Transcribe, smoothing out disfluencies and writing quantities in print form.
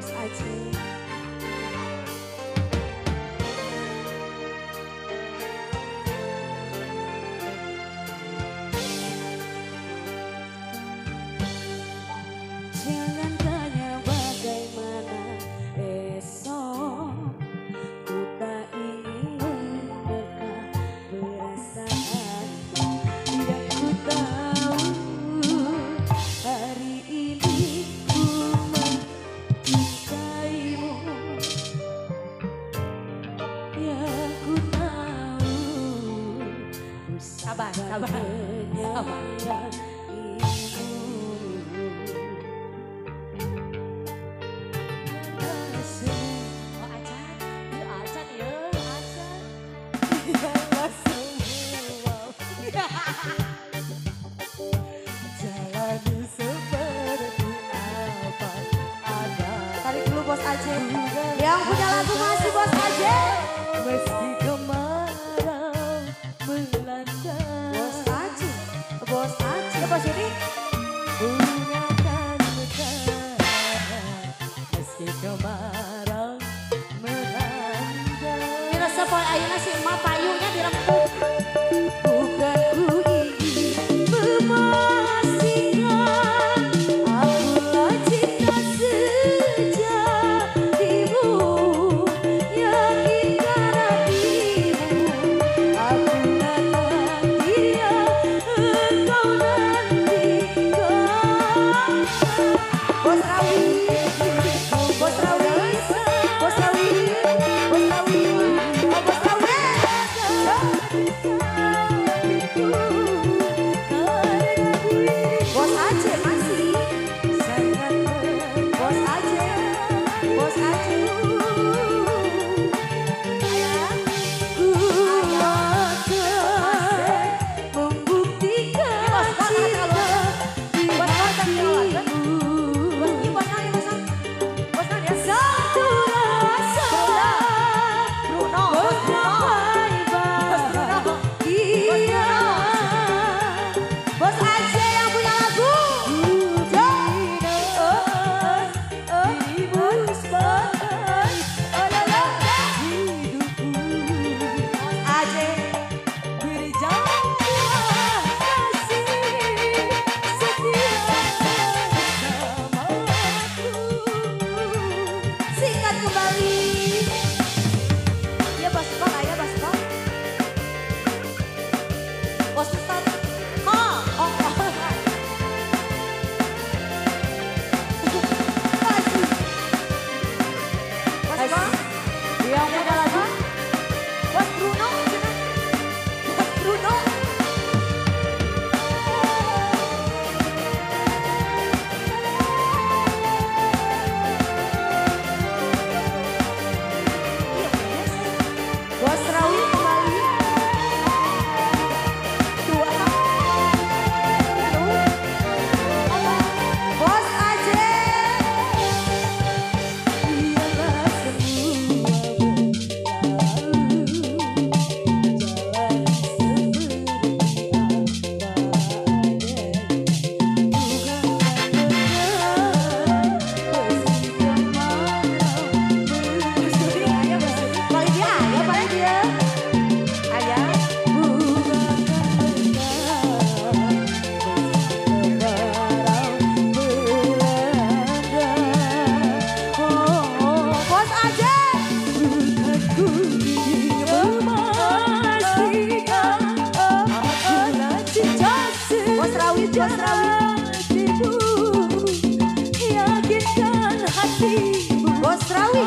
Bos Aceh. Jangan tanya bagaimana esok, ku tak ingin mendekat perasaanmu yang ku tahu hari ini ku mencintaimu, yang ku tahu ku Sabar, sabar, sabar. menyayangimu. Oh acan, ya acan ya, acan. Jalani seperti apa ada. Tarik dulu Bos Aceh. Yang punya lagu masih Bos Aceh. Meski kemarau melanda. Bos Aceh. Bos Aceh. Ya Bos ini. Bungakan mekar. Meski kemarau melanda. Mira sepoi ayeuna si emak payungnya dirempuk. Bukan ku ingin memasingkan, akulah cinta sejatimu, yakinkan hatimu, akulah takdir yang engkau nantikan. Bos Rawi, Bos Rawi, Bos Rawi, Bos Rawi, oh Bos Rawi. Bos Aceh masih Bos Aceh, Bos Aceh. Ku akan membuktikan cinta di hatimu. Satu rasa bercapai bahagia. Bos Aceh yang punya lagu. Aceh berjanjilah kasih setia bersamaku. Singkat kembali. Ya Bos Pak, ya Bos Pak. Bos Ustad. Oh. Kasih. Bos Pak. Yang punya lagu. Bos Bruno. Bos Bruno. Bos Rawi kembali. Dua. Bos Aceh. Biarlah semua berlalu, jalan seperti apa adanya. Bos Rawi, Bos Rawi, yakinkan hatimu. Bos Rawi.